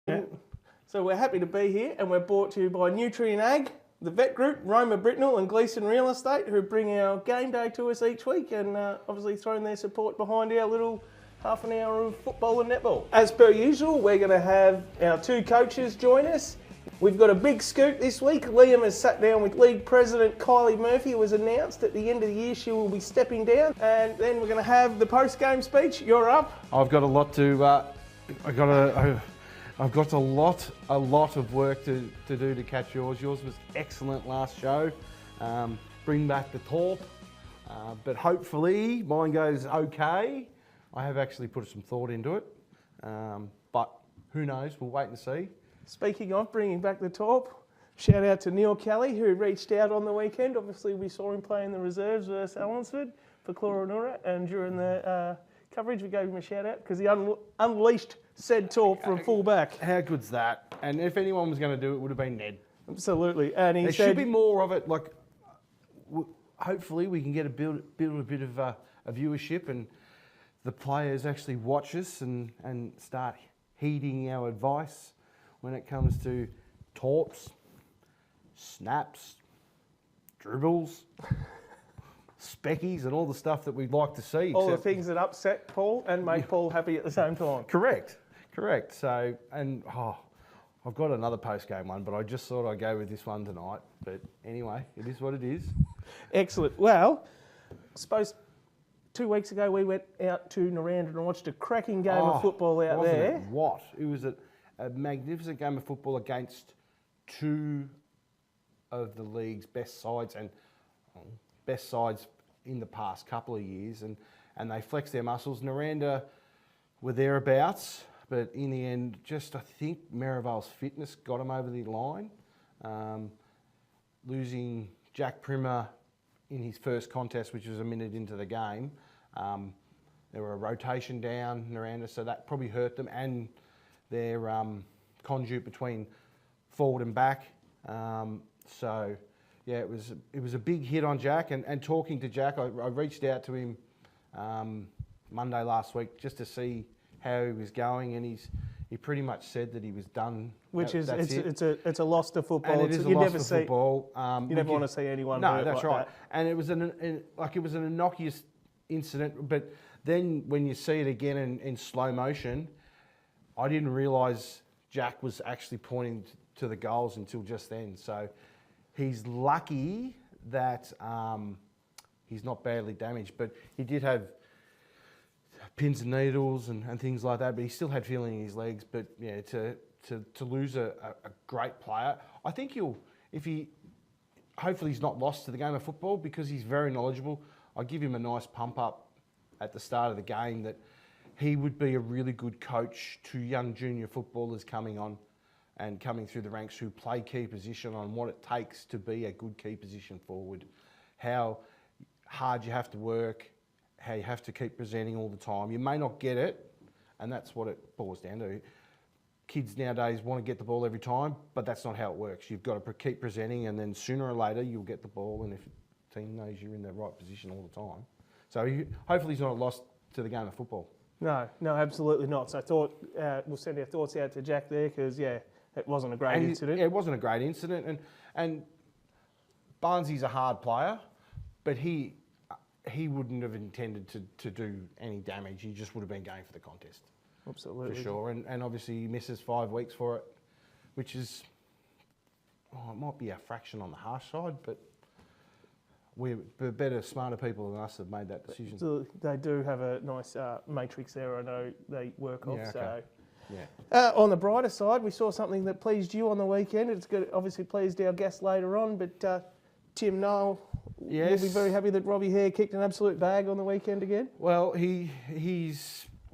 Yeah. So we're happy to be here, and we're brought to you by Nutrien Ag, the Vet Group, Roma, Britnell and Gleesons Real Estate, who bring our game day to us each week and obviously throwing their support behind our little half an hour of football and netball. As per usual, we're going to have our two coaches join us. We've got a big scoop this week. Liam has sat down with League President Kylie Murphy. It was announced at the end of the year she will be stepping down. And then we're going to have the post-game speech. You're up. I've got a lot to... I've got a lot of work to do to catch yours. Yours was excellent last show. Bring back the torp, but hopefully mine goes okay. I have actually put some thought into it, but who knows? We'll wait and see. Speaking of bringing back the torp, shout out to Neil Kelly who reached out on the weekend. Obviously we saw him play in the reserves versus Allansford for Cloranura, and during the coverage we gave him a shout out because he unleashed said torp from full back. How good's that? And if anyone was going to do it, it would have been Ned. Absolutely. And he there said, should be more of it. Like, hopefully we can get build a bit of a viewership, and the players actually watch us and start heeding our advice when it comes to torps, snaps, dribbles, speckies, and all the stuff that we'd like to see. All the things that upset Paul and make Paul happy at the same time. Correct. So, and I've got another post-game one, but I just thought I'd go with this one tonight. But anyway, it is what it is. Excellent. Well, I suppose 2 weeks ago we went out to Noranda and watched a cracking game of football out there. It was a magnificent game of football against two of the league's best sides in the past couple of years, and they flexed their muscles. Noranda were thereabouts, but in the end, I think Merivale's fitness got them over the line. Losing Jack Primmer in his first contest, which was a minute into the game, there were a rotation down Noranda, so that probably hurt them, and their conduit between forward and back. So yeah, it was a big hit on Jack, and talking to Jack, I reached out to him Monday last week just to see how he was going, and he pretty much said that he was done. Which it's a loss to football. And it is a loss to football. You never want to see anyone. No, that's like right. That. And it was an innocuous incident, but then when you see it again in slow motion, I didn't realise Jack was actually pointing to the goals until just then. So he's lucky that he's not badly damaged, but he did have pins and needles and things like that, but he still had feeling in his legs. But yeah, to lose a great player, I think hopefully he's not lost to the game of football because he's very knowledgeable. I give him a nice pump up at the start of the game that he would be a really good coach to young junior footballers coming on and coming through the ranks who play key position on what it takes to be a good key position forward, how hard you have to work, how you have to keep presenting all the time. You may not get it, and that's what it boils down to. Kids nowadays want to get the ball every time, but that's not how it works. You've got to keep presenting, and then sooner or later you'll get the ball, and if the team knows you're in the right position all the time. So hopefully he's not lost to the game of football. No, absolutely not. So I thought we'll send our thoughts out to Jack there because, yeah, it wasn't a great incident. It wasn't a great incident, and Barnsley's a hard player, but he wouldn't have intended to do any damage. He just would have been going for the contest. Absolutely. For sure, and obviously he misses 5 weeks for it, which is, it might be a fraction on the harsh side, but we're better, smarter people than us have made that decision. So they do have a nice matrix there, I know they work off. Yeah, okay. So. Yeah. On the brighter side, we saw something that pleased you on the weekend. It's good, obviously pleased our guest later on, but Tim Nowell will be very happy that Robbie Hare kicked an absolute bag on the weekend again. Well, he's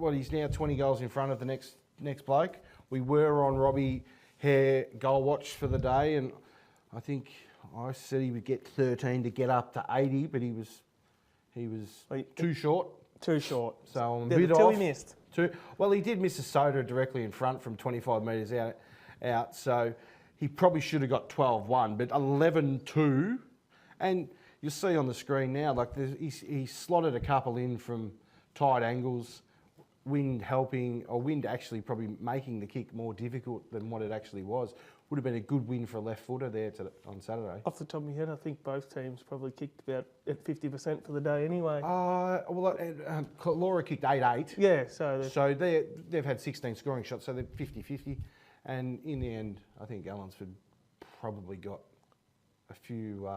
now 20 goals in front of the next bloke. We were on Robbie Hare goal watch for the day, and I think I said he would get 13 to get up to 80, but he was too short. Too short. So I'm a bit off. Till he missed. Well, he did miss a soda directly in front from 25 metres out, so he probably should have got 12-1, but 11-2. And you'll see on the screen now, like he slotted a couple in from tight angles wind helping, or wind actually probably making the kick more difficult than what it actually was. Would have been a good win for a left footer there on Saturday. Off the top of my head, I think both teams probably kicked about at 50% for the day anyway. Laura kicked 8-8. Yeah, so they've had 16 scoring shots, so they're 50-50. And in the end, I think Allansford probably got a few.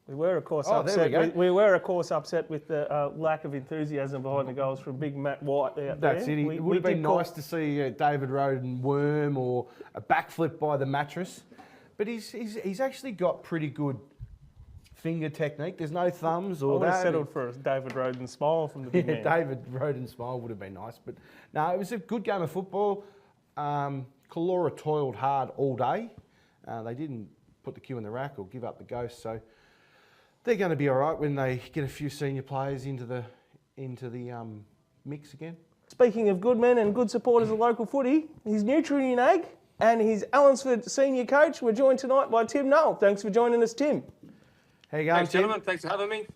We were, of course, upset. We were, of course, upset with the lack of enthusiasm behind the goals from big Matt White out there. That's it. It would have been nice to see David Roden worm or a backflip by the mattress, but he's actually got pretty good finger technique. There's no thumbs or that. I would have settled for a David Roden smile from the big man. David Roden smile would have been nice, but no, it was a good game of football. Calora toiled hard all day. They didn't put the cue in the rack or give up the ghost, so they're going to be all right when they get a few senior players into the mix again. Speaking of good men and good supporters of local footy, his Nutrien Ag and his Allansford senior coach were joined tonight by Tim Nowell. Thanks for joining us, Tim. How you going, Thanks, gentlemen. Thanks for having me.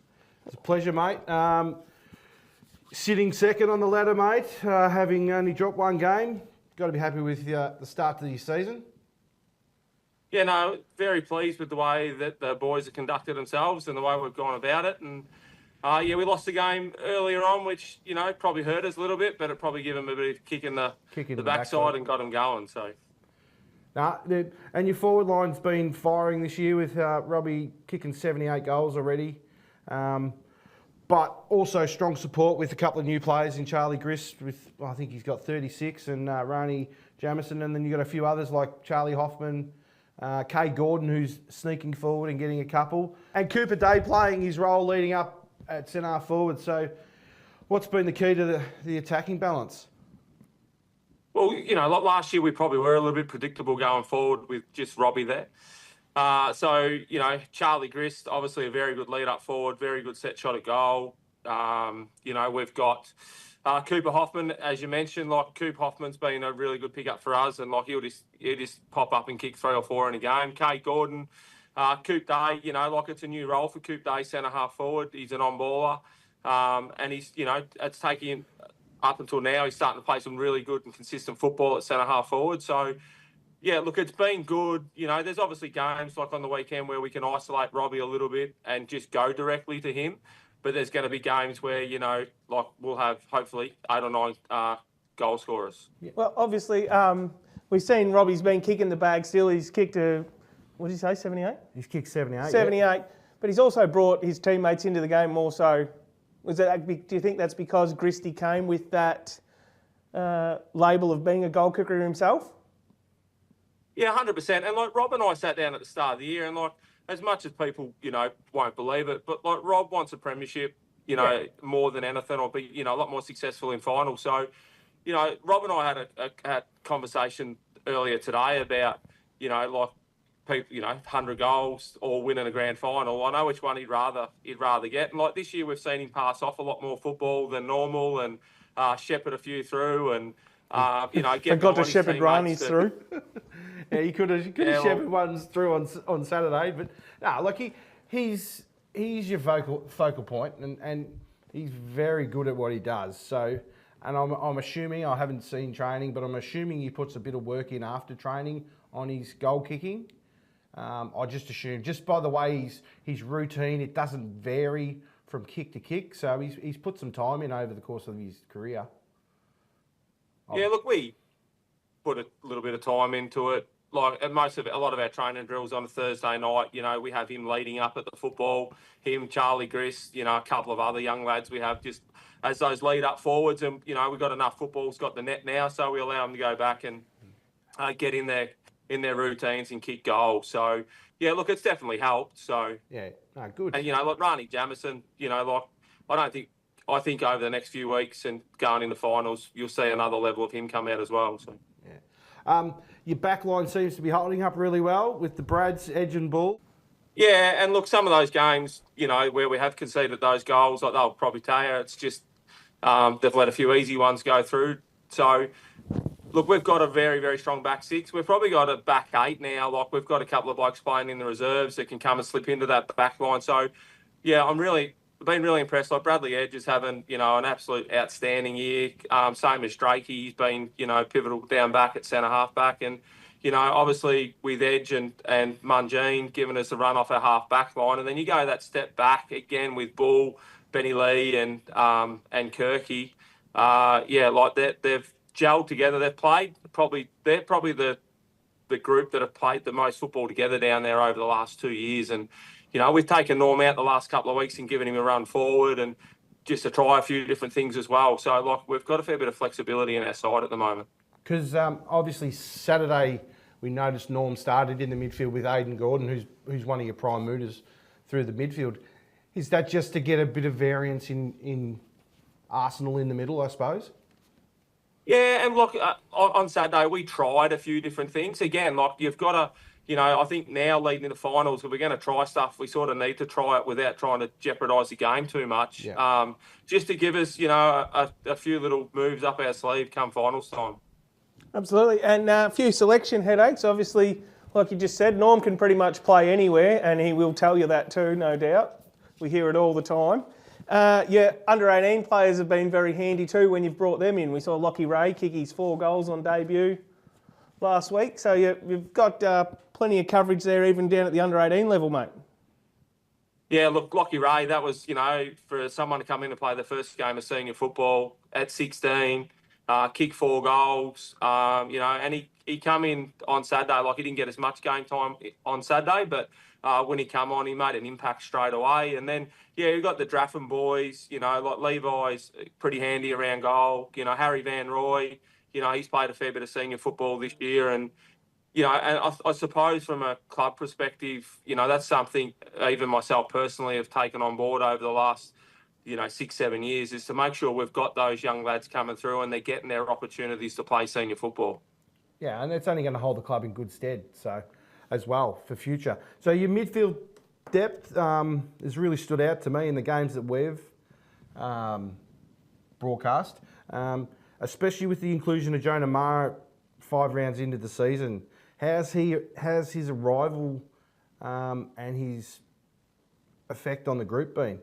It's a pleasure, mate. Sitting second on the ladder, mate, having only dropped one game. Got to be happy with the start to your season. Yeah, no, very pleased with the way that the boys have conducted themselves and the way we've gone about it. And we lost the game earlier on, which probably hurt us a little bit, but it probably gave them a bit of kick in the backside and got them going. So. And your forward line's been firing this year with Robbie kicking 78 goals already. But also strong support with a couple of new players in Charlie Grist I think he's got 36, and Roni Jamison, and then you've got a few others like Charlie Hoffman, Kay Gordon, who's sneaking forward and getting a couple, and Cooper Day playing his role leading up at centre forward. So what's been the key to the attacking balance? Well, like last year we probably were a little bit predictable going forward with just Robbie there. Charlie Grist, obviously a very good lead up forward, very good set shot at goal. We've got Cooper Hoffman, as you mentioned. Like Cooper Hoffman's been a really good pickup for us, and like he'll just pop up and kick 3 or 4 in a game. Kay Gordon, Coop Day, it's a new role for Coop Day, centre half forward. He's an on-baller, and he's it's taking him up until now. He's starting to play some really good and consistent football at centre half forward. So. Yeah, look, it's been good. There's obviously games like on the weekend where we can isolate Robbie a little bit and just go directly to him. But there's going to be games where, we'll have hopefully 8 or 9 goal scorers. Yeah. Well, obviously, we've seen Robbie's been kicking the bag still. He's kicked what did you say, 78? He's kicked 78. 78. Yeah. But he's also brought his teammates into the game more so. Do you think that's because Gristy came with that label of being a goal kicker himself? Yeah, 100%. And like Rob and I sat down at the start of the year, and like as much as people, won't believe it, but like Rob wants a premiership, more than anything, or be, a lot more successful in finals. So, Rob and I had a conversation earlier today about, people, 100 goals or winning a grand final. I know which one he'd rather get. And like this year, we've seen him pass off a lot more football than normal, and shepherd a few through, and get got to shepherd Rani's through. Yeah, he could have shepherded ones through on Saturday, but no, like he's your focal point, and he's very good at what he does. So, and I'm assuming, I haven't seen training, but I'm assuming he puts a bit of work in after training on his goal kicking. I just assume, just by the way his routine, it doesn't vary from kick to kick. So he's put some time in over the course of his career. Yeah, look, we put a little bit of time into it. Like a lot of our training drills on a Thursday night, we have him leading up at the football. Him, Charlie Grist, a couple of other young lads we have just as those lead up forwards, and we've got enough footballs, got the net now, so we allow them to go back and get in their routines and kick goals. So yeah, look, it's definitely helped. So yeah, no, good. And like Rani Jamison, I think over the next few weeks and going into finals, you'll see another level of him come out as well. So. Yeah. Your back line seems to be holding up really well with the Brads, Edge and Bull. Yeah, and look, some of those games, where we have conceded those goals, like they'll probably tell you, it's just they've let a few easy ones go through. So, look, we've got a very, very strong back 6. We've probably got a back 8 now. Like, we've got a couple of blokes playing in the reserves that can come and slip into that back line. So, yeah, I'm really been really impressed. Like Bradley Edge is having, an absolute outstanding year. Same as Drakey. He's been, pivotal down back at centre half back. And, obviously with Edge and Mungine giving us a run off our half back line. And then you go that step back again with Bull, Benny Lee and Kirky. They've gelled together. They've played they're probably the group that have played the most football together down there over the last 2 years. And, we've taken Norm out the last couple of weeks and given him a run forward and just to try a few different things as well. So, we've got a fair bit of flexibility in our side at the moment. Because obviously Saturday we noticed Norm started in the midfield with Aidan Gordon, who's one of your prime movers through the midfield. Is that just to get a bit of variance in Arsenal in the middle, I suppose? Yeah, and look, on Saturday we tried a few different things. Again, you've got to, I think now leading into finals, if we're going to try stuff, we sort of need to try it without trying to jeopardise the game too much. Yeah. Just to give us, a few little moves up our sleeve come finals time. Absolutely, and a few selection headaches. Obviously, like you just said, Norm can pretty much play anywhere, and he will tell you that too, no doubt. We hear it all the time. Under-18 players have been very handy too when you've brought them in. We saw Lockie Ray kick his 4 goals on debut last week. So you've got plenty of coverage there even down at the under-18 level, mate. Yeah, look, Lockie Ray, that was, for someone to come in and play the first game of senior football at 16, kick 4 goals, and he come in on Saturday, he didn't get as much game time on Saturday, but when he come on, he made an impact straight away. And then, you've got the Draffin boys, like Levi's pretty handy around goal. Harry Van Roy, he's played a fair bit of senior football this year. And, and I suppose from a club perspective, that's something even myself personally have taken on board over the last, 6-7 years, is to make sure we've got those young lads coming through and they're getting their opportunities to play senior football. Yeah, and it's only going to hold the club in good stead, so as well for future. So your midfield depth has really stood out to me in the games that we've broadcast, especially with the inclusion of Jonah Maher 5 rounds into the season. Has his arrival and his effect on the group been?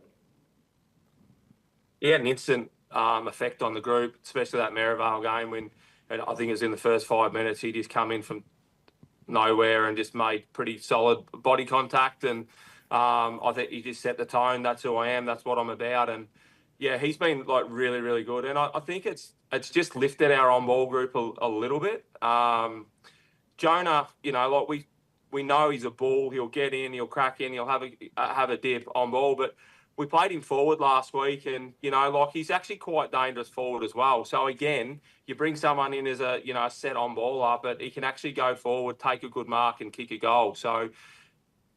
He had an instant effect on the group, especially that Merivale game when I think it was in the first 5 minutes. He just come in from nowhere and just made pretty solid body contact. And I think he just set the tone. That's who I am. That's what I'm about. And yeah, he's been really, really good. And I think it's just lifted our on-ball group a little bit. Jonah, we know he's a bull. He'll get in, he'll crack in, he'll have a dip on ball. But we played him forward last week, and he's actually quite dangerous forward as well. So again, you bring someone in as a set on baller, but he can actually go forward, take a good mark, and kick a goal. So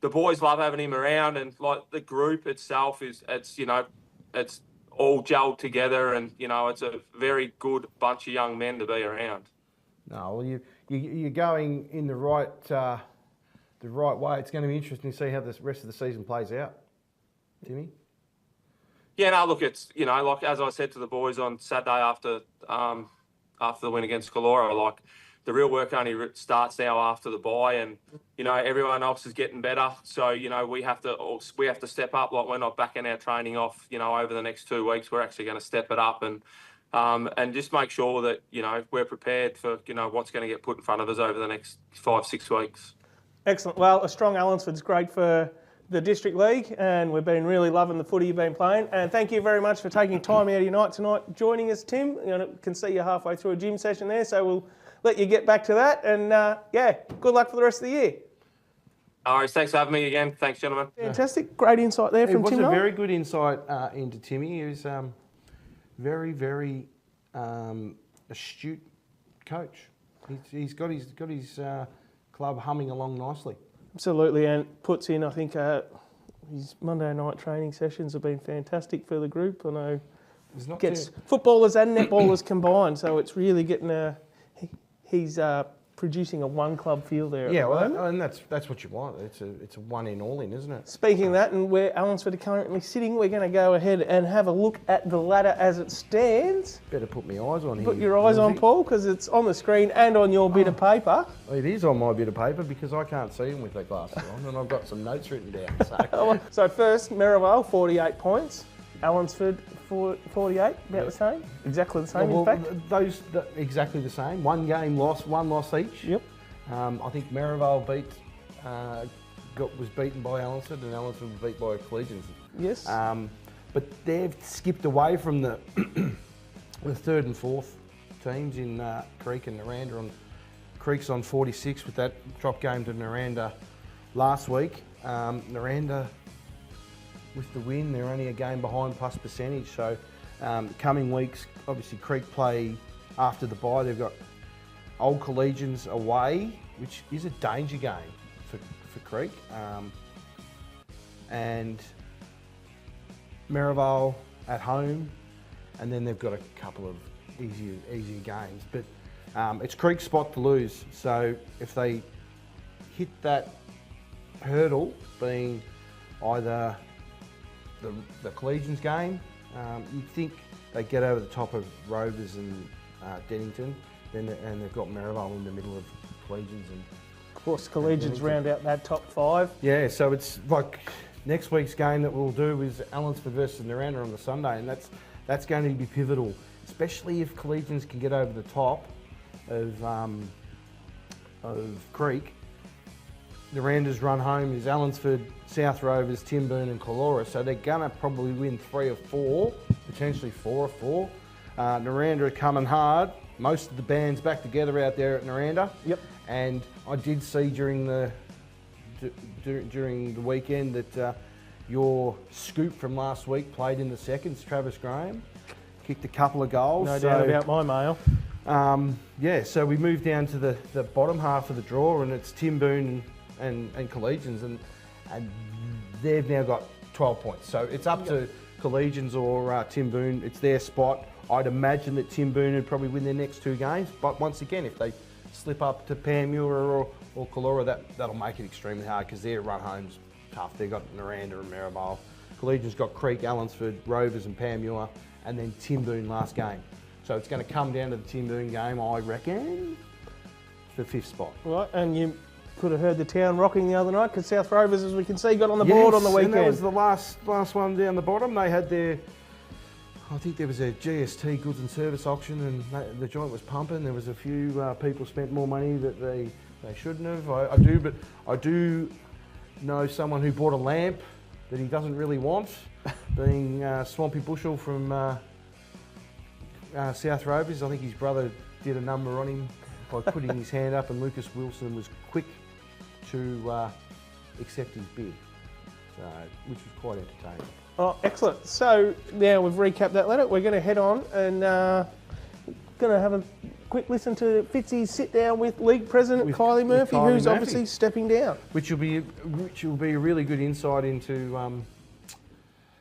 the boys love having him around, and the group itself it's all gelled together, and it's a very good bunch of young men to be around. No, well, you're going in the right way. It's going to be interesting to see how the rest of the season plays out, Timmy. Yeah, no, look, it's, as I said to the boys on Saturday after the win against Calora, the real work only starts now after the bye, and, everyone else is getting better. So, we have to step up. We're not backing our training off, over the next 2 weeks. We're actually going to step it up and just make sure that, we're prepared for, what's going to get put in front of us over the next 5-6 weeks. Excellent. Well, a strong Allansford's great for the District League, and we've been really loving the footy you've been playing. And thank you very much for taking time out of your night tonight joining us, Tim. Can see you halfway through a gym session there, so we'll let you get back to that. And good luck for the rest of the year. All right, thanks for having me again. Thanks, gentlemen. Fantastic. Great insight there from Tim. It was a very good insight into Timmy. He was very, very astute coach. He's got his club humming along nicely. Absolutely, and puts in, I think, his Monday night training sessions have been fantastic for the group. I know gets footballers and netballers combined, so it's really getting he's producing a one-club feel there. Yeah, at the well, moment. and that's what you want. It's a one in, all in, isn't it? Speaking of that, and where Allansford are currently sitting, we're going to go ahead and have a look at the ladder as it stands. Better put my eyes on here. Put your eyes on, Paul, because it's on the screen and on your bit of paper. It is on my bit of paper because I can't see them with the glasses on, and I've got some notes written down. So first, Merivale, 48 points. Allansford, 48, about the same. Exactly the same, in fact. Exactly the same. One game loss, one loss each. Yep. I think Merivale was beaten by Allansford, and Allansford was beat by Gleesons. Yes. But they've skipped away from the the third and fourth teams in Creek and Noranda. Creek's on 46 with that drop game to Noranda last week. Noranda, with the win, they're only a game behind plus percentage. So coming weeks, obviously Creek play after the bye. They've got Old Collegians away, which is a danger game for Creek. And Merivale at home, and then they've got a couple of easier games. But it's Creek's spot to lose. So if they hit that hurdle, being either the Collegians game, you'd think they get over the top of Rovers and Dennington, and they've got Merivale in the middle of Collegians. And Of course, Collegians round out that top 5. yeah, so it's like next week's game that we'll do is Allansford versus Noranda on the Sunday, and that's going to be pivotal, especially if Collegians can get over the top of Creek. Noranda's run home is Allansford, South Rovers, Timboon and Calora, so they're going to probably win 3 or 4, potentially 4 or 4. Noranda are coming hard. Most of the band's back together out there at Noranda. Yep. And I did see during the weekend that your scoop from last week played in the seconds, Travis Graham. Kicked a couple of goals. No doubt about my mail. Yeah, so we moved down to the bottom half of the draw, and it's Timboon and Collegians, and they've now got 12 points. So it's up to Collegians or Timboon. It's their spot. I'd imagine that Timboon would probably win their next 2 games, but once again, if they slip up to Panmure or Calora, that'll make it extremely hard because their run home's tough. They've got Noranda and Merivale. Collegians got Creek, Allansford, Rovers and Panmure, and then Timboon last game. So it's going to come down to the Timboon game, I reckon, for 5th spot. Right, and you could have heard the town rocking the other night because South Rovers, as we can see, got on the board on the weekend. And that was the last one down the bottom. They had I think there was a GST goods and service auction, and the joint was pumping. There was a few people spent more money that they shouldn't have. I do know someone who bought a lamp that he doesn't really want, being Swampy Bushell from South Rovers. I think his brother did a number on him by putting his hand up, and Lucas Wilson was quick to accept his bid, which was quite entertaining. Oh, excellent. So now we've recapped that letter. We're going to head on and going to have a quick listen to Fitzy's sit down with League President Kylie Murphy, who's obviously stepping down. Which will be a really good insight into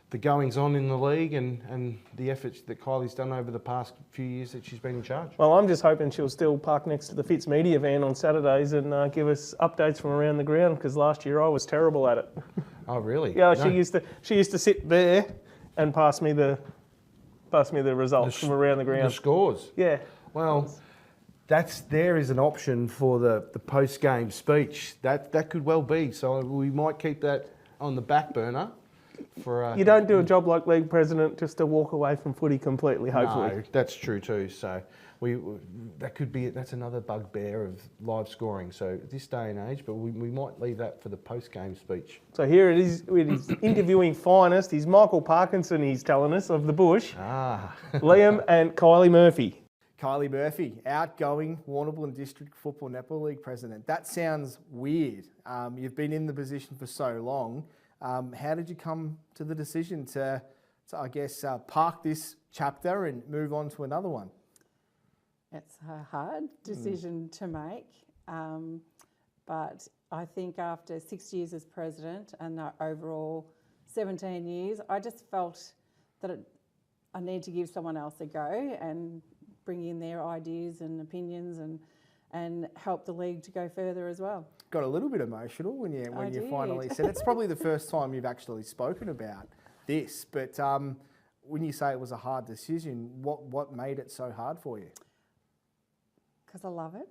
the goings on in the league and the efforts that Kylie's done over the past few years that she's been in charge. Well, I'm just hoping she'll still park next to the Fitz media van on Saturdays and give us updates from around the ground, because last year I was terrible at it. Oh, really? Yeah, no. She used to sit there and pass me the results from around the ground. The scores. Yeah. Well, there is an option for the post-game speech. That could well be. So we might keep that on the back burner. You don't do a job like League President just to walk away from footy completely, hopefully. No, that's true too. So that's another bugbear of live scoring. So at this day and age, but we might leave that for the post-game speech. So here it is with his interviewing finest. He's Michael Parkinson, he's telling us, of the Bush. Liam and Kylie Murphy. Kylie Murphy, outgoing Warrnambool District Football Netball League President. That sounds weird. You've been in the position for so long. How did you come to the decision to I guess, park this chapter and move on to another one? It's a hard decision to make, but I think after 6 years as president and the overall 17 years, I just felt that I need to give someone else a go and bring in their ideas and opinions and and help the league to go further as well. Got a little bit emotional when you did. finally said it's probably the first time you've actually spoken about this. But when you say it was a hard decision, what made it so hard for you? Because I love it.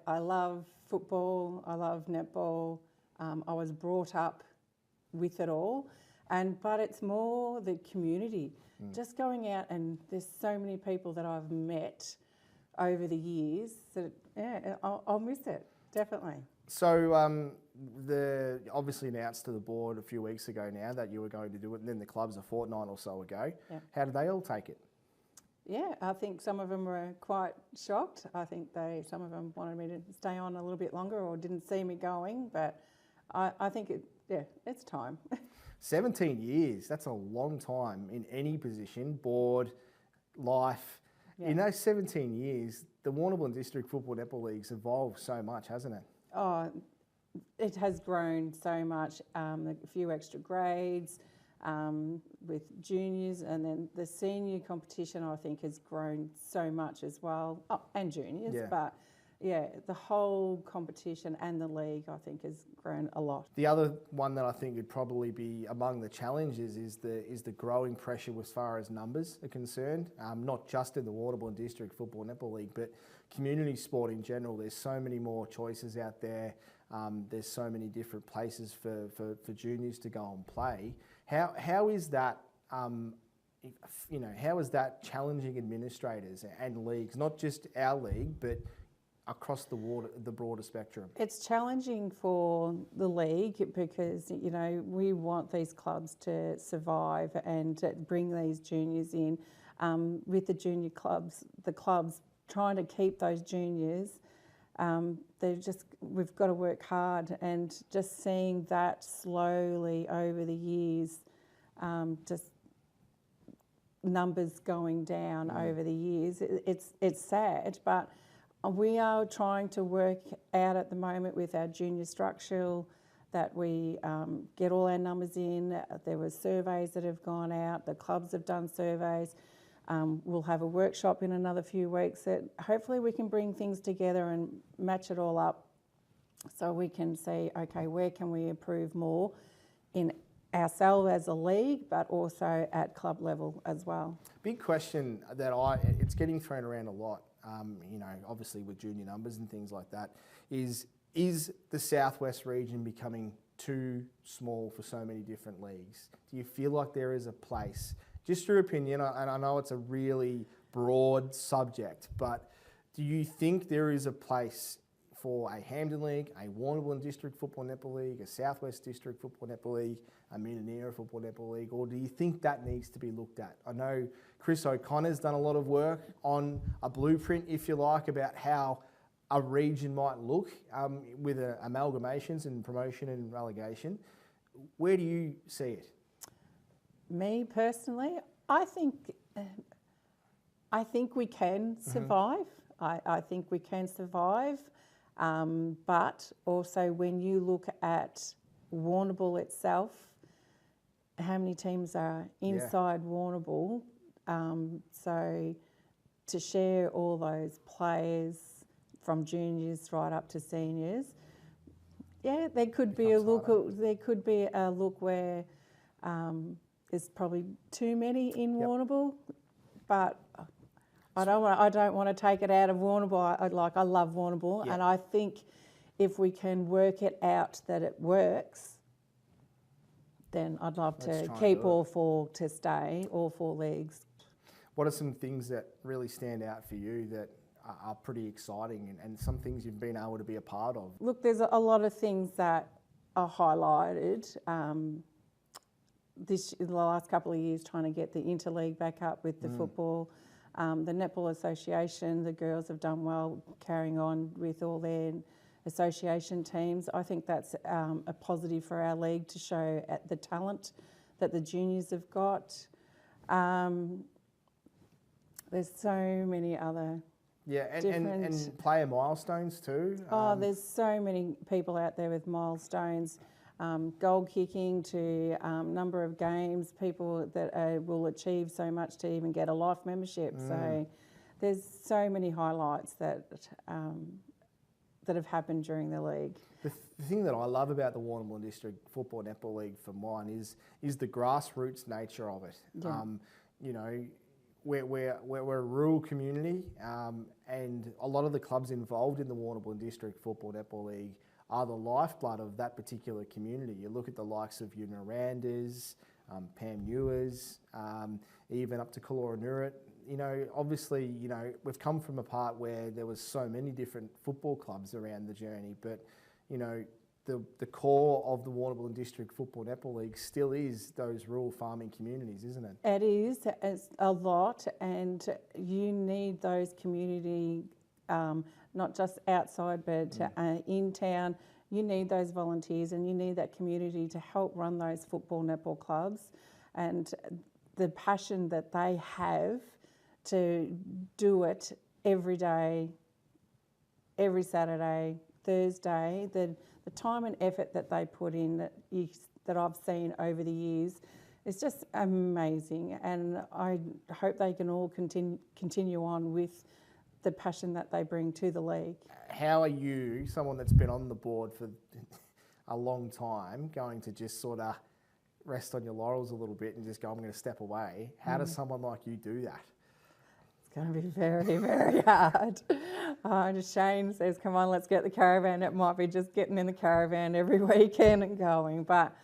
I love football. I love netball. I was brought up with it all, but it's more the community. Just going out, and there's so many people that I've met over the years that I'll miss it, definitely. So obviously announced to the board a few weeks ago now that you were going to do it, and then the clubs a fortnight or so ago. Yeah. How did they all take it? Yeah, I think some of them were quite shocked. I think some of them wanted me to stay on a little bit longer or didn't see me going, but I think it's time. 17 years, that's a long time in any position, board, life. Yeah. In those 17 years, the Warrnambool and District Football Netball League's evolved so much, hasn't it? Oh, it has grown so much. A few extra grades with juniors, and then the senior competition, I think, has grown so much as well. Oh, and juniors, but yeah, the whole competition and the league, I think, has grown a lot. The other one that I think would probably be among the challenges is the growing pressure as far as numbers are concerned, not just in the Warrnambool and District Football Netball League, but community sport in general. There's so many more choices out there. There's so many different places for juniors to go and play. How is that? How is that challenging administrators and leagues, not just our league, but across the broader spectrum? It's challenging for the league because, we want these clubs to survive and to bring these juniors in. With the junior clubs, the clubs trying to keep those juniors, we've got to work hard, and just seeing that slowly over the years, just numbers going down over the years. It's sad, but we are trying to work out at the moment with our junior structural that we get all our numbers in. There were surveys that have gone out. The clubs have done surveys. We'll have a workshop in another few weeks that hopefully we can bring things together and match it all up so we can see, okay, where can we improve more in ourselves as a league, but also at club level as well. Big question that it's getting thrown around a lot, obviously with junior numbers and things like that, is the Southwest region becoming too small for so many different leagues? Do you feel like there is a place, just your opinion, and I know it's a really broad subject, but do you think there is a place for a Hampden League, a Warrnambool and District Football Netball League, a Southwest District Football Netball League, a Mindanera Football Netball League, or do you think that needs to be looked at? I know Chris O'Connor's done a lot of work on a blueprint, if you like, about how a region might look with amalgamations and promotion and relegation. Where do you see it? Me personally, I think we can survive. I think we can survive. But also when you look at Warrnambool itself, how many teams are inside Warrnambool? So to share all those players from juniors right up to seniors, there could be a look. There could be a look where there's probably too many in Warrnambool, but I don't want to take it out of Warrnambool. I love Warrnambool, and I think if we can work it out that it works, then I'd love to keep all four to stay, all four leagues. What are some things that really stand out for you that are pretty exciting, and some things you've been able to be a part of? Look, there's a lot of things that are highlighted. In the last couple of years, trying to get the interleague back up with the football. The Netball Association, the girls have done well carrying on with all their association teams. I think that's a positive for our league to show at the talent that the juniors have got. There's so many other and player milestones too. There's so many people out there with milestones. Goal kicking to number of games, people that will achieve so much to even get a life membership. So there's so many highlights that that have happened during the league. The thing that I love about the Warrnambool District Football Netball League for mine is the grassroots nature of it. Yeah. You know, we're a rural community, and a lot of the clubs involved in the Warrnambool District Football Netball League are the lifeblood of that particular community. You look at the likes of your Mirandas, Pam Ewers, even up to Kalora-Nurit. You know, obviously, you know, we've come from a part where there was so many different football clubs around the journey, but, you know, the core of the Warrnambool District Football Netball League still is those rural farming communities, isn't it? It is. It's a lot, and you need those community, not just outside, but in town. You need those volunteers, and you need that community to help run those football netball clubs, and the passion that they have to do it every day, every Saturday, Thursday, the time and effort that they put in that I've seen over the years is just amazing, and I hope they can all continue on with the passion that they bring to the league. How are you, someone that's been on the board for a long time, going to just sort of rest on your laurels a little bit and just go, I'm going to step away? How does someone like you do that? It's going to be very, very hard. Shane says, come on, let's get the caravan. It might be just getting in the caravan every weekend and going. But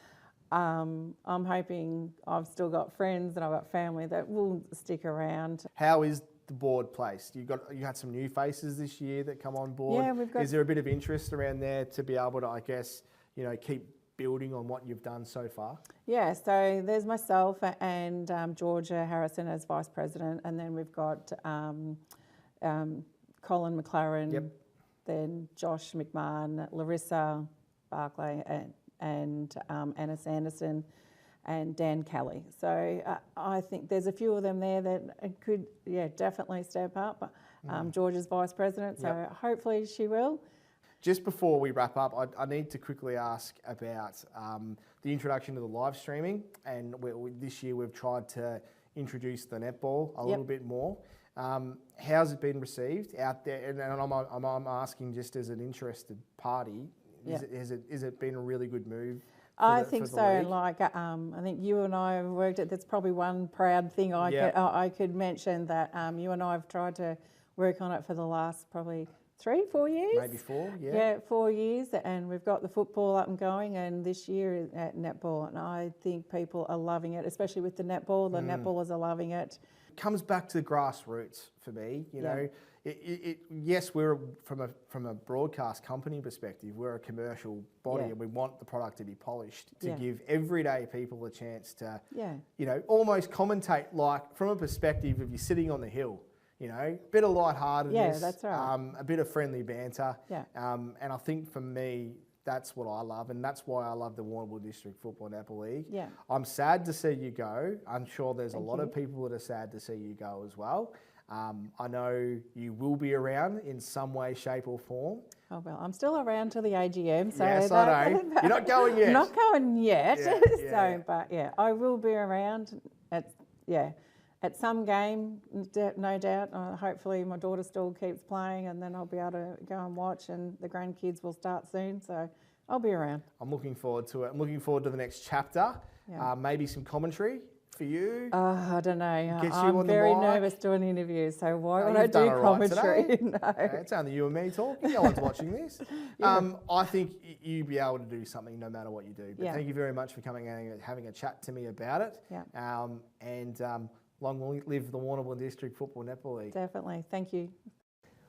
I'm hoping I've still got friends and I've got family that will stick around. How is the board placed? You had some new faces this year that come on board. Yeah, we've got. Is there a bit of interest around there to be able to, I guess, you know, keep building on what you've done so far? Yeah, so there's myself and Georgia Harrison as Vice President, and then we've got Colin McLaren, then Josh McMahon, Larissa Barclay, and Anna Sanderson, and Dan Kelly. So I think there's a few of them there that could, definitely step up. Georgia's Vice President, so hopefully she will. Just before we wrap up, I need to quickly ask about the introduction to the live streaming, and this year we've tried to introduce the netball a little bit more. How's it been received out there? And I'm asking just as an interested party, has it been a really good move? I think so. Like I think you and I have worked at. That's probably one proud thing I could mention, that you and I have tried to work on it for the last probably 3-4 years. Maybe 4, yeah. Yeah, 4 years, and we've got the football up and going, and this year at netball, and I think people are loving it, especially with the netball. The netballers are loving it. Comes back to the grassroots for me. You know, yes, we're from a broadcast company perspective, we're a commercial body, and we want the product to be polished to give everyday people a chance to, you know, almost commentate like from a perspective of you're sitting on the hill. You know, bit of lightheartedness, that's right. A bit of friendly banter, and I think for me, that's what I love, and that's why I love the Warrnambool District Football Netball League. Yeah. I'm sad to see you go. I'm sure there's a lot of people that are sad to see you go as well. I know you will be around in some way, shape or form. Oh, well, I'm still around till the AGM. So yes, I know. You're not going yet. Not going yet. Yeah, But I will be around at some game, no doubt. Hopefully my daughter still keeps playing, and then I'll be able to go and watch, and the grandkids will start soon, so I'll be around. I'm looking forward to it. I'm looking forward to the next chapter. Yeah. Maybe some commentary for you. I don't know. I'm very nervous doing interviews, so why would I do commentary? No. It's only you and me talking. No one's watching this. I think you'll be able to do something no matter what you do. But thank you very much for coming and having a chat to me about it. Yeah. Long live the Warrnambool District Football Netball League. Definitely. Thank you.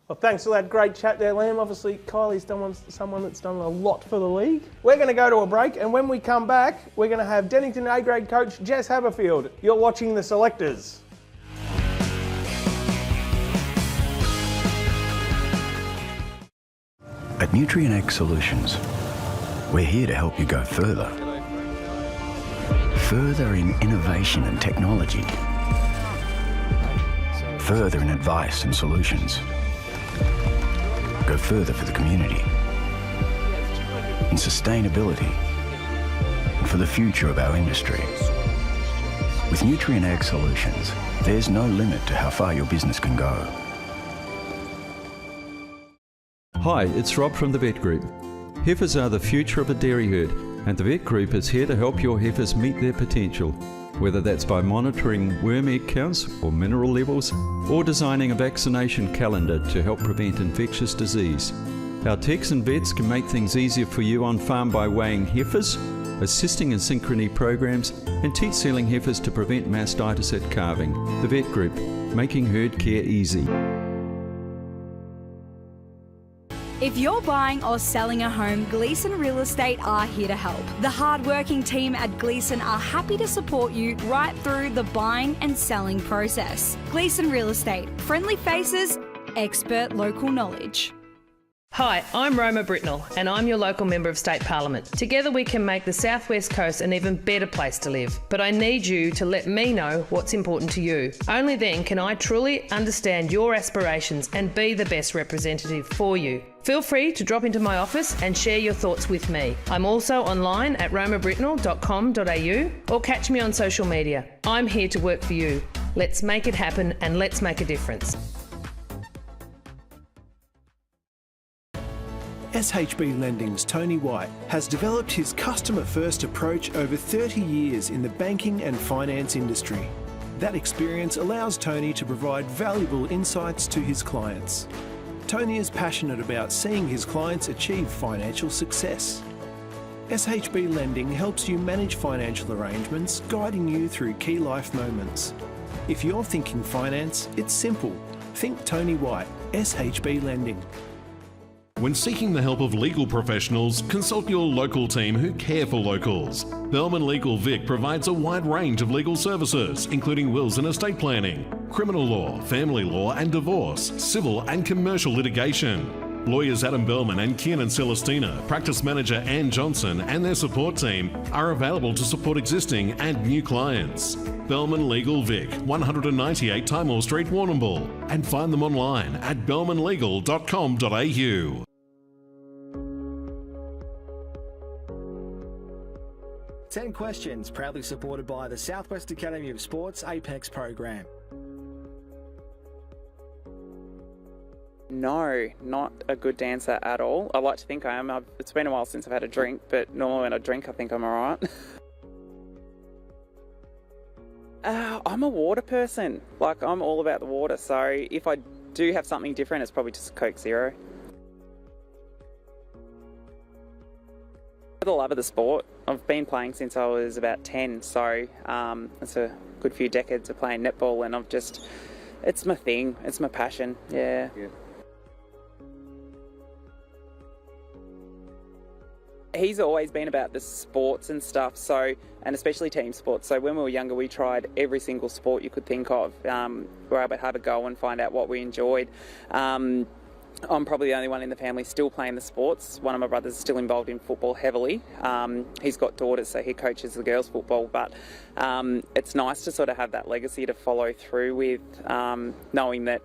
Well, thanks for that great chat there, Liam. Obviously, Kylie's someone that's done a lot for the league. We're going to go to a break, and when we come back, we're going to have Dennington A-grade coach Jess Haberfield. You're watching the Selectors. At Nutrien Ag Solutions, we're here to help you go further. Further in innovation and technology. Further in advice and solutions. Go further for the community. In sustainability. And for the future of our industry. With Nutrien Ag Solutions, there's no limit to how far your business can go. Hi, it's Rob from the Vet Group. Heifers are the future of a dairy herd, and the Vet Group is here to help your heifers meet their potential, whether that's by monitoring worm egg counts or mineral levels, or designing a vaccination calendar to help prevent infectious disease. Our techs and vets can make things easier for you on farm by weighing heifers, assisting in synchrony programs, and teat sealing heifers to prevent mastitis at calving. The Vet Group, making herd care easy. If you're buying or selling a home, Gleeson Real Estate are here to help. The hard-working team at Gleeson are happy to support you right through the buying and selling process. Gleeson Real Estate, friendly faces, expert local knowledge. Hi, I'm Roma, Britnell, and I'm your local Member of State Parliament. Together we can make the South West Coast an even better place to live. But I need you to let me know what's important to you. Only then can I truly understand your aspirations and be the best representative for you. Feel free to drop into my office and share your thoughts with me. I'm also online at romabritnell.com.au or catch me on social media. I'm here to work for you. Let's make it happen and let's make a difference. SHB Lending's Tony White has developed his customer-first approach over 30 years in the banking and finance industry. That experience allows Tony to provide valuable insights to his clients. Tony is passionate about seeing his clients achieve financial success. SHB Lending helps you manage financial arrangements, guiding you through key life moments. If you're thinking finance, it's simple. Think Tony White, SHB Lending. When seeking the help of legal professionals, consult your local team who care for locals. Bellman Legal Vic provides a wide range of legal services, including wills and estate planning, criminal law, family law and divorce, civil and commercial litigation. Lawyers Adam Bellman and Kiernan Celestina, practice manager Ann Johnson and their support team are available to support existing and new clients. Bellman Legal Vic, 198 Timor Street, Warrnambool, and find them online at bellmanlegal.com.au. 10 Questions, proudly supported by the Southwest Academy of Sports Apex program. No, not a good dancer at all. I like to think I am. It's been a while since I've had a drink, but normally when I drink I think I'm alright. I'm a water person. Like, I'm all about the water, so if I do have something different, it's probably just a Coke Zero. The love of the sport. I've been playing since I was about 10, so it's a good few decades of playing netball, and it's my thing, it's my passion, yeah. He's always been about the sports and stuff, so, and especially team sports. So when we were younger, we tried every single sport you could think of. We were able to have a go and find out what we enjoyed. I'm probably the only one in the family still playing the sports. One of my brothers is still involved in football heavily. He's got daughters, so he coaches the girls' football. But it's nice to sort of have that legacy to follow through with, knowing that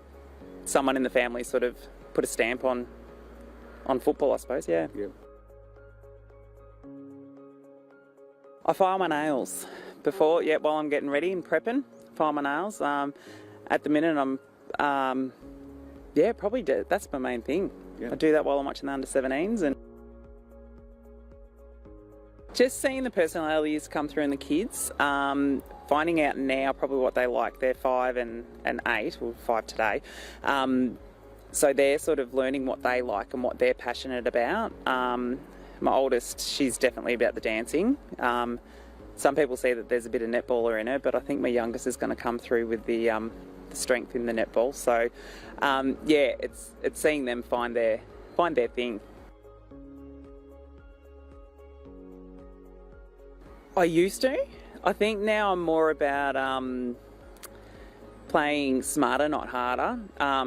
someone in the family sort of put a stamp on football, I suppose, yeah. I file my nails before, while I'm getting ready and prepping, file my nails. At the minute, I'm... probably that's my main thing. Yeah. I do that while I'm watching the under-17s, and just seeing the personalities come through in the kids, finding out now probably what they like. They're 5 and 8, or 5 today. So they're sort of learning what they like and what they're passionate about. My oldest, she's definitely about the dancing. Some people say that there's a bit of netballer in her, but I think my youngest is going to come through with the strength in the netball. So it's seeing them find their thing. I used to. I think now I'm more about playing smarter, not harder.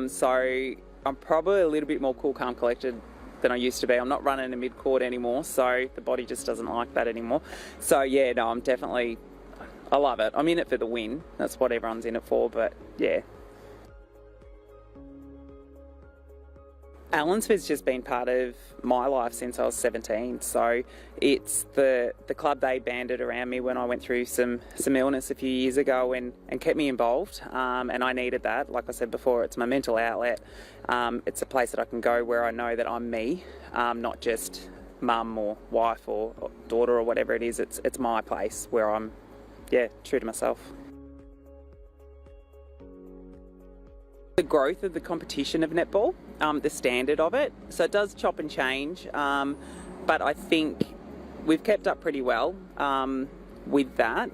So I'm probably a little bit more cool, calm, collected than I used to be. I'm not running a mid-court anymore, so the body just doesn't like that anymore. So I'm definitely, I love it. I'm in it for the win. That's what everyone's in it for, but yeah. Allansford's just been part of my life since I was 17. So it's the club they banded around me when I went through some illness a few years ago and kept me involved. And I needed that. Like I said before, it's my mental outlet. It's a place that I can go where I know that I'm me, not just mum or wife or daughter or whatever it is. It's my place where I'm, true to myself. The growth of the competition of netball, the standard of it, so it does chop and change, but I think we've kept up pretty well with that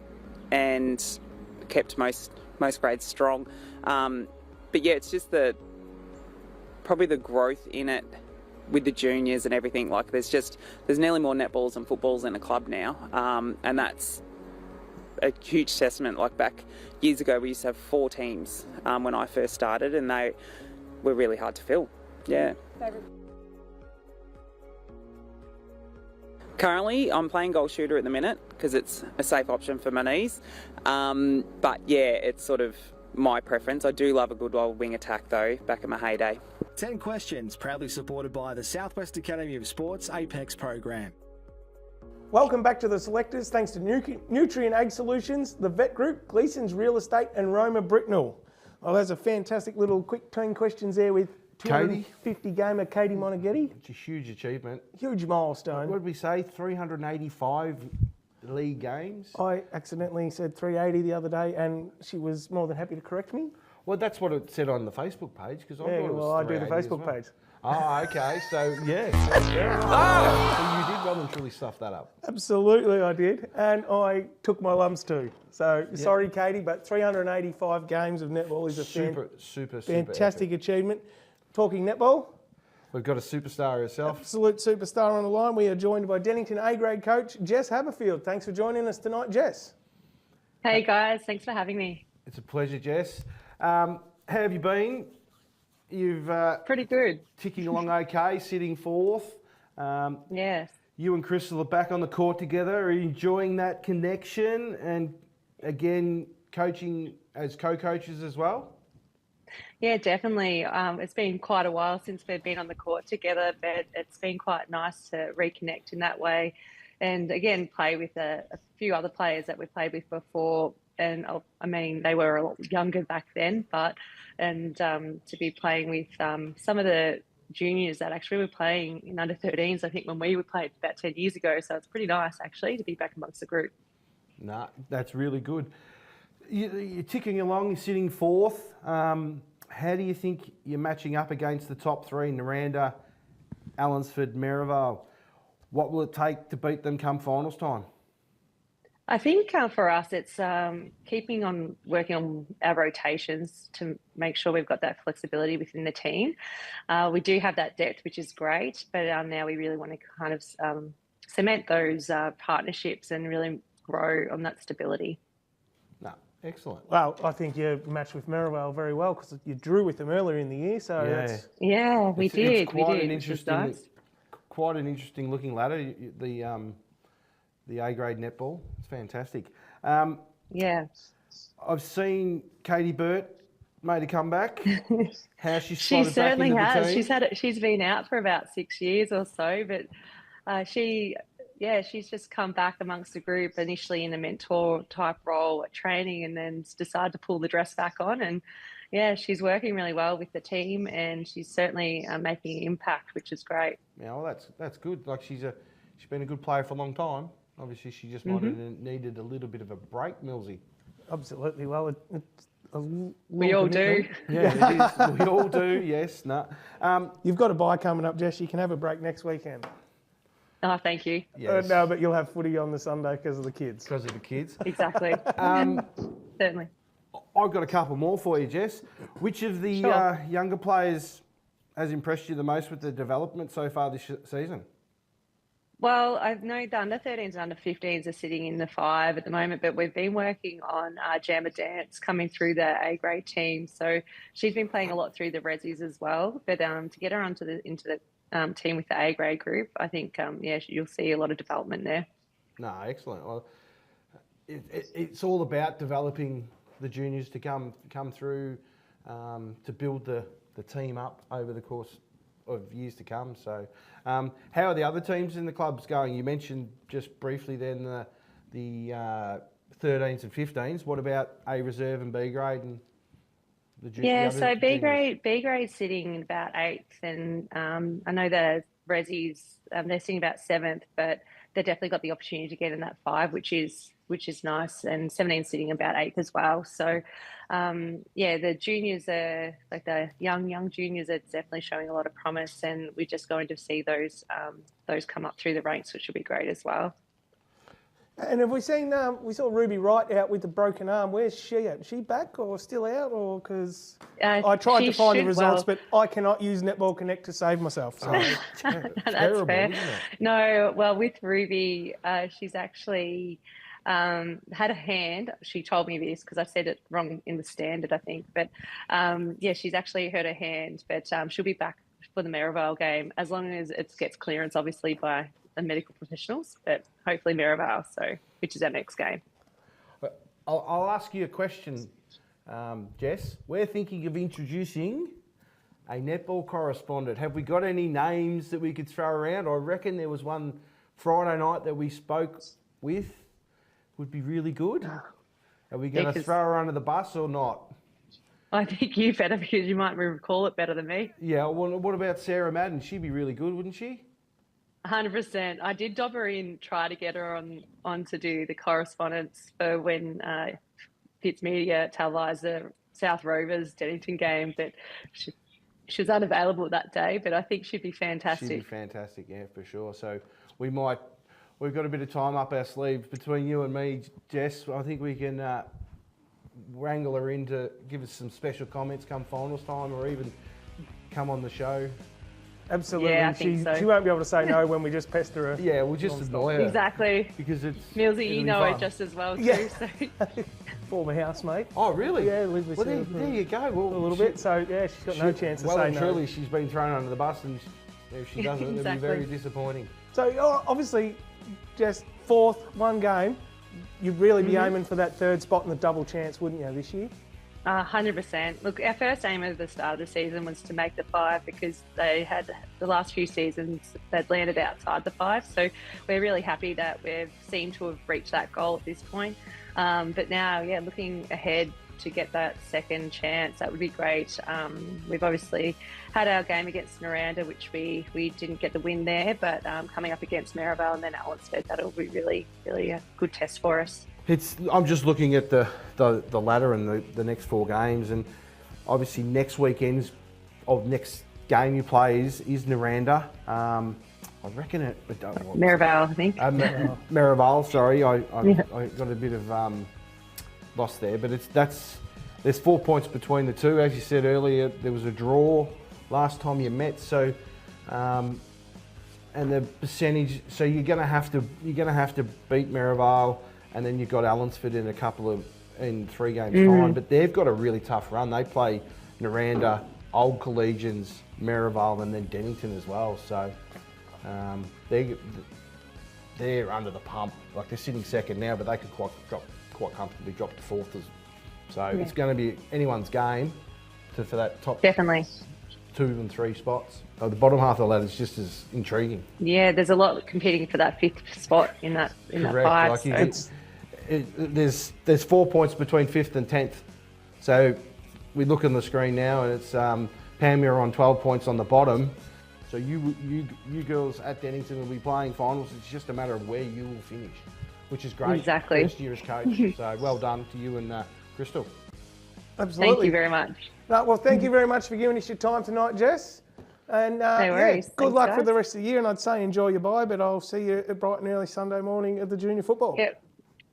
and kept most grades strong. But yeah, it's just probably the growth in it with the juniors and everything. Like there's nearly more netballs and footballs in a club now, and that's a huge testament. Like back years ago, we used to have 4 teams when I first started, and they were really hard to fill. Yeah. Currently, I'm playing goal shooter at the minute because it's a safe option for my knees. But yeah, it's sort of my preference. I do love a good old wing attack though, back in my heyday. 10 questions, proudly supported by the Southwest Academy of Sports Apex program. Welcome back to the Selectors, thanks to Nutrien Ag Solutions, the Vet Group, Gleesons Real Estate and Roma Britnell. Well, there's a fantastic little quick 10 questions there with 250 gamer Katie Monaghetti. It's a huge achievement. Huge milestone. What did we say? 385 league games? I accidentally said 380 the other day and she was more than happy to correct me. Well, that's what it said on the Facebook page because I thought it was I do the 380 as Facebook well. page. Oh, okay. So, yeah. So you did well and truly stuff that up. Absolutely, I did. And I took my lumps too. So, sorry, Katie, but 385 games of netball is a super fantastic achievement. Talking netball. We've got a superstar herself. Absolute superstar on the line. We are joined by Dennington A-grade coach, Jess Haberfield. Thanks for joining us tonight, Jess. Hey, guys. Thanks for having me. It's a pleasure, Jess. How have you been? You've pretty good. Ticking along okay, sitting fourth. Yes. You and Crystal are back on the court together. Are you enjoying that connection? And again, coaching as co-coaches as well? Yeah, definitely. It's been quite a while since we've been on the court together, but it's been quite nice to reconnect in that way. And again, play with a few other players that we played with before. And I mean, they were a lot younger back then, to be playing with some of the juniors that actually were playing in under 13s, I think when we played about 10 years ago. So it's pretty nice actually to be back amongst the group. Nah, that's really good. You're ticking along, you're sitting fourth. How do you think you're matching up against the top 3, Noranda, Allansford, Merivale? What will it take to beat them come finals time? I think for us, it's keeping on working on our rotations to make sure we've got that flexibility within the team. We do have that depth, which is great, but now we really want to kind of cement those partnerships and really grow on that stability. No, excellent. Well, I think you matched with Merivale very well because you drew with them earlier in the year. So we did. It's quite an interesting looking ladder. The A-grade netball. It's fantastic. Yeah. I've seen Katie Burt made a comeback. How she She certainly back into the team. She's been out for about 6 years or so, but she's just come back amongst the group initially in a mentor type role at training and then decided to pull the dress back on. And yeah, she's working really well with the team and she's certainly making an impact, which is great. Yeah, well, that's good. Like she's been a good player for a long time. Obviously, she just needed a little bit of a break, Millsy. Absolutely. Well, we all do. Yeah, it is. We all do. Yes. No. You've got a bye coming up, Jess. You can have a break next weekend. Oh, thank you. Yes. No, but you'll have footy on the Sunday because of the kids. Because of the kids. Exactly. Certainly. I've got a couple more for you, Jess. Which of the younger players has impressed you the most with the development so far this season? Well, I know the under 13s and under 15s are sitting in the 5 at the moment, but we've been working on Jammer Dance coming through the A-grade team. So she's been playing a lot through the Resies as well. But to get her into the team with the A-grade group, I think, you'll see a lot of development there. No, excellent. Well, it's all about developing the juniors to come through to build the team up over the course of years to come. So, how are the other teams in the clubs going? You mentioned just briefly then the 13s and 15s. What about A reserve and B grade and the Yeah, the so other juniors? B grade sitting about 8th, and I know the Resi's they're sitting about 7th, but they've definitely got the opportunity to get in that 5, which is nice, and 17 sitting about 8th as well. So the juniors are like the young juniors are definitely showing a lot of promise, and we're just going to see those come up through the ranks, which will be great as well. And have we seen, we saw Ruby Wright out with the broken arm. Where's she at? Is she back or still out? Or because I tried to find the results, but I cannot use Netball Connect to save myself. So. That's terrible, fair. isn't it? No, well, with Ruby, she's actually had a hand. She told me this because I said it wrong in the standard, I think. But she's actually hurt her hand, but she'll be back for the Merivale game as long as it gets clearance, obviously, by the medical professionals, but hopefully Merivale, which is our next game. I'll ask you a question, Jess. We're thinking of introducing a netball correspondent. Have we got any names that we could throw around? I reckon there was one Friday night that we spoke with. Would be really good. Are we going to throw her under the bus or not? I think you better, because you might recall it better than me. Yeah, well, what about Sarah Madden? She'd be really good, wouldn't she? 100%. I did dob her in, try to get her on to do the correspondence for when Fitzmedia televised the South Rovers Dennington game, but she was unavailable that day, but I think she'd be fantastic. She'd be fantastic, yeah, for sure. So we've got a bit of time up our sleeve between you and me, Jess. I think we can wrangle her in to give us some special comments come finals time, or even come on the show. Absolutely. Yeah, I think so. She won't be able to say no when we just pester her. Yeah, we'll just annoy her. Exactly. Because it's... Millsy, you know her just as well too. So. Former housemate. Oh, really? Yeah, lived with well, her there you go. Well, a little bit. So, yeah, she's got no chance to say no. Well, and truly, she's been thrown under the bus, and if she doesn't, it'll be very disappointing. So, obviously, just 4th, one game, you'd really be aiming for that 3rd spot in the double chance, wouldn't you, this year? 100%. Look, our first aim at the start of the season was to make the 5, because they had the last few seasons they'd landed outside the 5. So we're really happy that we've seemed to have reached that goal at this point. But now, looking ahead to get that 2nd chance, that would be great. We've obviously had our game against Noranda, which we didn't get the win there, but coming up against Merivale and then Allansford, that'll be really, really a good test for us. I'm just looking at the ladder and the next 4 games, and obviously next weekend's next game you play is Noranda. I reckon it. Merivale, I think. Merivale. Sorry, I got a bit of lost there, but there's 4 points between the two. As you said earlier, there was a draw last time you met, so. And the percentage, so you're going to have to beat Merivale. And then you've got Allansford in 3 games time, but they've got a really tough run. They play Noranda, Old Collegians, Merivale, and then Dennington as well. So they're under the pump. Like, they're sitting 2nd now, but they could quite comfortably drop to 4th. So it's going to be anyone's game for that top 2 and 3 spots. The bottom half of the ladder is just as intriguing. Yeah, there's a lot competing for that 5th spot in that 5. Like there's 4 points between 5th and 10th. So we look on the screen now, and it's Pam, you're on 12 points on the bottom. So you girls at Dennington will be playing finals. It's just a matter of where you will finish, which is great. Exactly. First year as coach. So well done to you and Crystal. Absolutely. Thank you very much. Well, thank you very much for giving us your time tonight, Jess. And no worries. Good luck guys. for the rest of the year. And I'd say enjoy your bye, but I'll see you at bright and early Sunday morning at the junior football. Yep.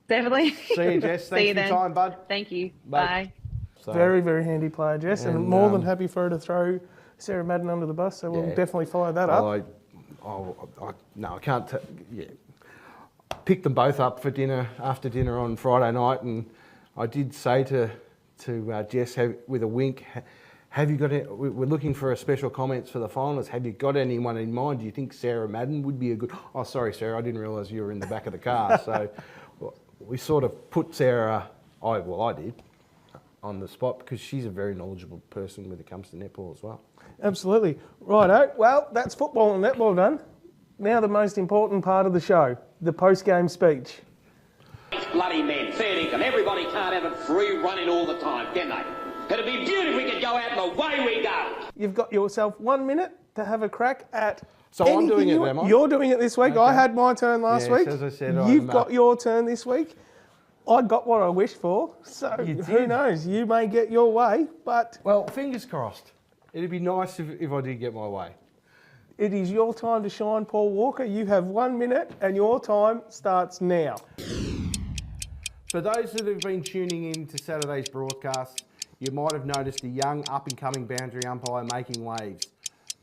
Definitely. See you, Jess. Thanks for your time, bud. Thank you. Bye. So, very, very handy player, Jess, and more than happy for her to throw Sarah Madden under the bus, so we'll definitely follow that up. I can't. Picked them both up for dinner, after dinner on Friday night, and I did say to Jess with a wink, have you got we're looking for a special comments for the finalists. Have you got anyone in mind? Do you think Sarah Madden would be a good... Oh, sorry, Sarah, I didn't realise you were in the back of the car. So we sort of put Sarah... I did. on the spot because she's a very knowledgeable person when it comes to netball as well. Absolutely. Righto. Well, that's football and netball done. Now the most important part of the show, the post-game speech. Bloody men, fair dinkum. Everybody can't have it free running all the time, can they? It'd be beautiful if we could go out and away we go. You've got yourself 1 minute to have a crack at So I'm doing it, am I? You're doing it this week. Okay. I had my turn last week. As I said, You've got your turn this week. I got what I wished for, so You who did. knows? You may get your way, but... Well, fingers crossed. It'd be nice if I did get my way. It is your time to shine, Paul Walker. You have 1 minute and your time starts now. For those that have been tuning in to Saturday's broadcast, you might have noticed a young up-and-coming boundary umpire making waves.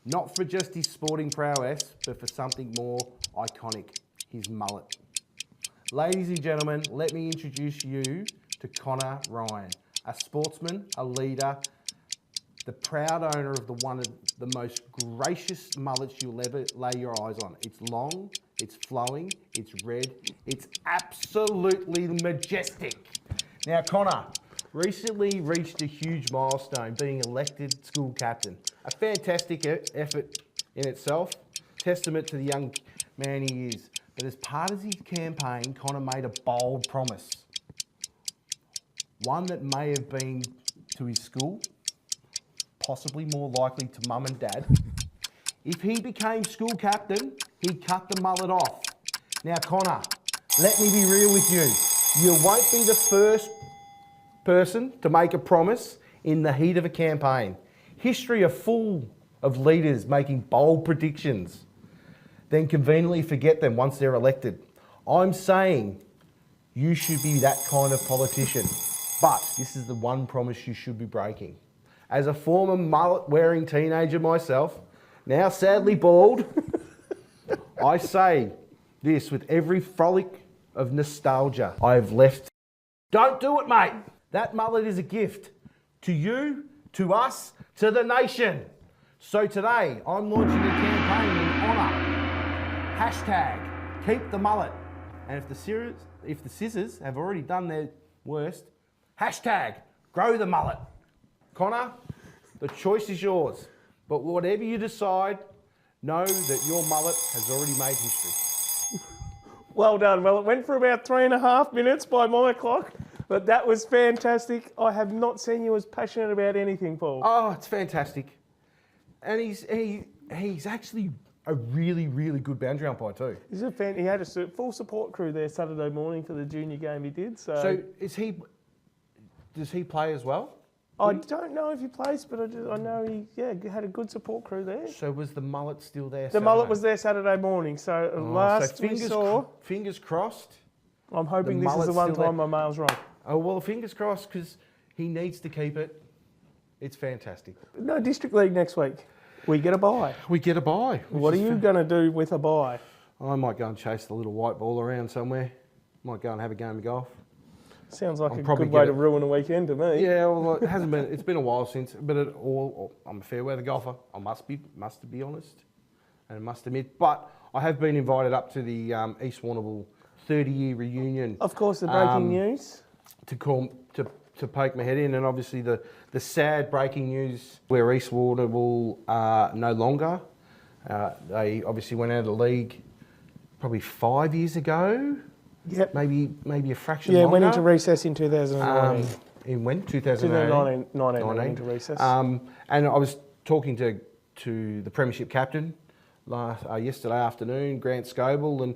Not for just his sporting prowess, but for something more iconic, his mullet. Ladies and gentlemen, let me introduce you to Connor Ryan, a sportsman, a leader, the proud owner of one of the most gracious mullets you'll ever lay your eyes on. It's long, it's flowing, it's red, it's absolutely majestic. Now, Connor recently reached a huge milestone, being elected school captain. A fantastic effort in itself, testament to the young man he is. But as part of his campaign, Connor made a bold promise. One that may have been to his school, possibly more likely to mum and dad. If he became school captain, he'd cut the mullet off. Now, Connor, let me be real with you. You won't be the first person to make a promise in the heat of a campaign. History are full of leaders making bold predictions, then conveniently forget them once they're elected. I'm saying you should be that kind of politician, but this is the one promise you should be breaking. As a former mullet-wearing teenager myself, now sadly bald, I say this with every frolic of nostalgia I have left. Don't do it, mate. That mullet is a gift to you, to us, to the nation. So today, I'm launching a campaign in honour. #keep the mullet. And if the scissors have already done their worst, #grow the mullet. Connor, the choice is yours. But whatever you decide, know that your mullet has already made history. Well done. Well, it went for about 3.5 minutes by my clock, but that was fantastic. I have not seen you as passionate about anything, Paul. Oh, it's fantastic. And he's actually a really, really good boundary umpire too. He's a fan. He had a full support crew there Saturday morning for the junior game he did. So does he play as well? I don't know if he plays, but I know he had a good support crew there. So was the mullet still there? The mullet was there Saturday morning. So fingers crossed. I'm hoping this is the one time my mail's wrong. Oh well, fingers crossed because he needs to keep it. It's fantastic. No district league next week. We get a bye. We get a bye. What are you going to do with a bye? I might go and chase the little white ball around somewhere. Might go and have a game of golf. Sounds like a good way to ruin a weekend to me. Yeah, well, it hasn't been. It's been a while since, but I'm a fair weather golfer. I must be honest, and must admit. But I have been invited up to the East Warrnambool 30-year reunion. Of course, the breaking news. To poke my head in, and obviously the sad breaking news where East Warrnambool are no longer. They obviously went out of the league probably 5 years ago. Yep. Maybe a fraction longer. Yeah, went into recess in 2019. In when? 2019. 2019 went into recess. And I was talking to the Premiership captain yesterday afternoon, Grant Scoble,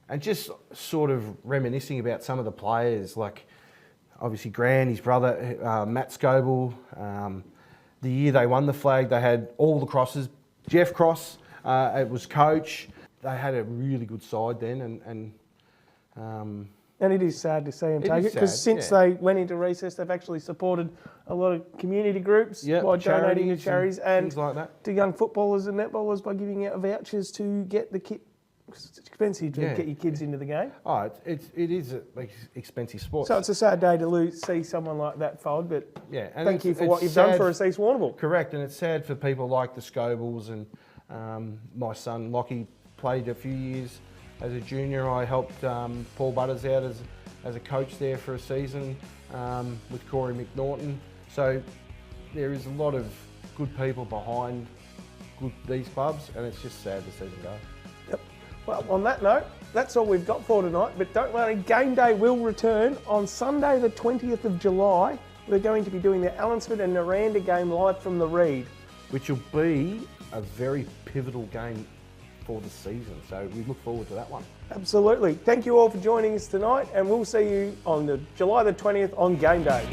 and just sort of reminiscing about some of the players, like obviously Grant, his brother, Matt Scoble. The year they won the flag, they had all the crosses. Jeff Cross, it was coach. They had a really good side then, and it is sad to see them take it, because since they went into recess, they've actually supported a lot of community groups by donating to charities and things like that, to young footballers and netballers by giving out vouchers to get the kit. It's expensive to get your kids into the game. Oh, it is an expensive sport. So it's a sad day to see someone like that fold, but and thank you for what you've done for us, East Warrnambool. Correct, and it's sad for people like the Scobles and my son Lockie played a few years as a junior. I helped Paul Butters out as a coach there for a season. with Corey McNaughton. So there is a lot of good people behind these clubs, and it's just sad to see them go. Yep. Well, on that note, that's all we've got for tonight, but don't worry, game day will return on Sunday the 20th of July. We're going to be doing the Allansford and Noranda game live from the Reed. Which will be a very pivotal game for the season, so we look forward to that one. Absolutely. Thank you all for joining us tonight, and we'll see you on July the 20th on game day.